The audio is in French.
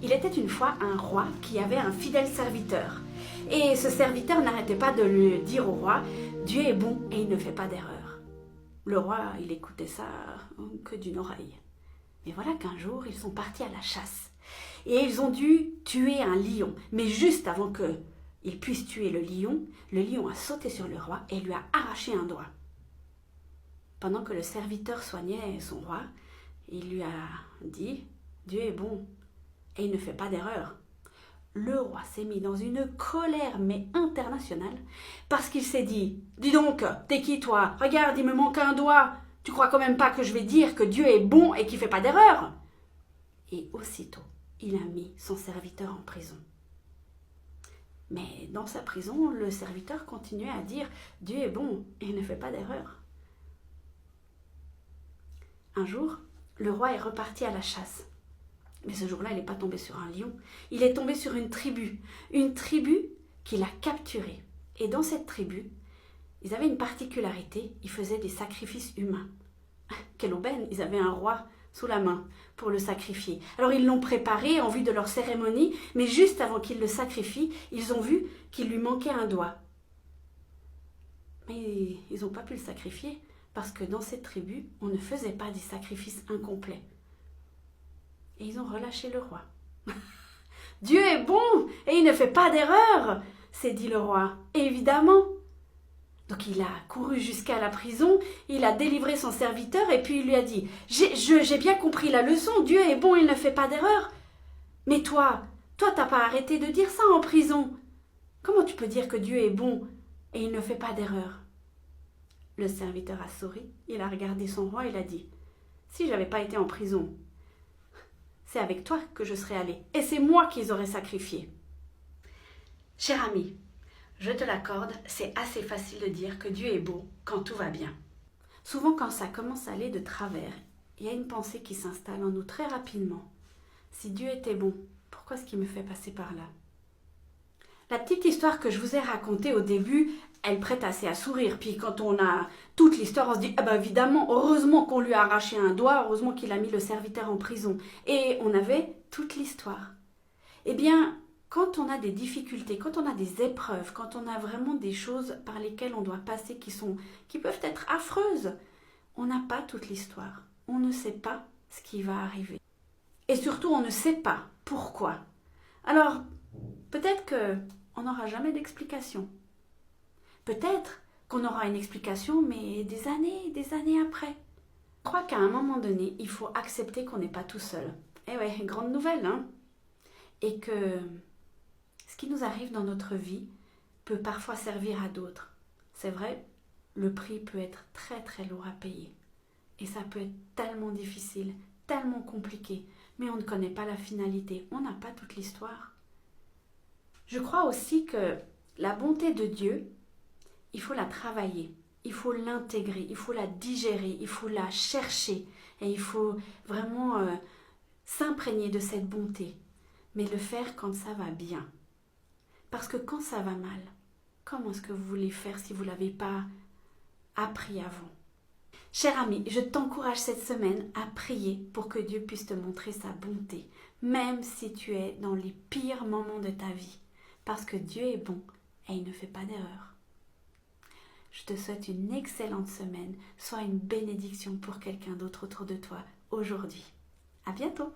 Il était une fois un roi qui avait un fidèle serviteur. Et ce serviteur n'arrêtait pas de lui dire au roi « Dieu est bon et il ne fait pas d'erreur ». Le roi, il écoutait ça que d'une oreille. Mais voilà qu'un jour, ils sont partis à la chasse. Et ils ont dû tuer un lion. Mais juste avant qu'ils puissent tuer le lion a sauté sur le roi et lui a arraché un doigt. Pendant que le serviteur soignait son roi, il lui a dit « Dieu est bon et il ne fait pas d'erreur ». Le roi s'est mis dans une colère mais internationale parce qu'il s'est dit « Dis donc, t'es qui toi? Regarde, il me manque un doigt. Tu crois quand même pas que je vais dire que Dieu est bon et qu'il fait pas d'erreur ?» Et aussitôt, il a mis son serviteur en prison. Mais dans sa prison, le serviteur continuait à dire « Dieu est bon et il ne fait pas d'erreur ». Un jour, le roi est reparti à la chasse. Mais ce jour-là, il n'est pas tombé sur un lion. Il est tombé sur une tribu qu'il a capturée. Et dans cette tribu, ils avaient une particularité, ils faisaient des sacrifices humains. Quelle aubaine, ils avaient un roi sous la main pour le sacrifier. Alors ils l'ont préparé en vue de leur cérémonie, mais juste avant qu'ils le sacrifient, ils ont vu qu'il lui manquait un doigt. Mais ils n'ont pas pu le sacrifier, parce que dans cette tribu, on ne faisait pas des sacrifices incomplets. Et ils ont relâché le roi. « Dieu est bon et il ne fait pas d'erreur !» s'est dit le roi. Évidemment. Donc il a couru jusqu'à la prison, il a délivré son serviteur et puis il lui a dit « J'ai bien compris la leçon, Dieu est bon, il ne fait pas d'erreur. Mais toi, t'as pas arrêté de dire ça en prison. Comment tu peux dire que Dieu est bon et il ne fait pas d'erreur ?» Le serviteur a souri, il a regardé son roi et il a dit « Si j'avais pas été en prison, c'est avec toi que je serais allé et c'est moi qu'ils auraient sacrifié. » Cher ami, je te l'accorde, c'est assez facile de dire que Dieu est beau quand tout va bien. Souvent quand ça commence à aller de travers, il y a une pensée qui s'installe en nous très rapidement. Si Dieu était bon, pourquoi est-ce qu'il me fait passer par là? La petite histoire que je vous ai racontée au début, elle prête assez à sourire. Puis quand on a toute l'histoire, on se dit « Ah ben évidemment, heureusement qu'on lui a arraché un doigt, heureusement qu'il a mis le serviteur en prison. » Et on avait toute l'histoire. Eh bien, quand on a des difficultés, quand on a des épreuves, quand on a vraiment des choses par lesquelles on doit passer qui peuvent être affreuses, on n'a pas toute l'histoire. On ne sait pas ce qui va arriver. Et surtout, on ne sait pas pourquoi. Alors, peut-être qu'on n'aura jamais d'explication. Peut-être qu'on aura une explication, mais des années après. Je crois qu'à un moment donné, il faut accepter qu'on n'est pas tout seul. Eh ouais, grande nouvelle, hein? Et que ce qui nous arrive dans notre vie peut parfois servir à d'autres. C'est vrai, le prix peut être très très lourd à payer. Et ça peut être tellement difficile, tellement compliqué, mais on ne connaît pas la finalité, on n'a pas toute l'histoire. Je crois aussi que la bonté de Dieu, il faut la travailler, il faut l'intégrer, il faut la digérer, il faut la chercher et il faut vraiment s'imprégner de cette bonté, mais le faire quand ça va bien. Parce que quand ça va mal, comment est-ce que vous voulez faire si vous ne l'avez pas appris avant? Cher ami, je t'encourage cette semaine à prier pour que Dieu puisse te montrer sa bonté, même si tu es dans les pires moments de ta vie, parce que Dieu est bon et il ne fait pas d'erreur. Je te souhaite une excellente semaine, sois une bénédiction pour quelqu'un d'autre autour de toi aujourd'hui. À bientôt!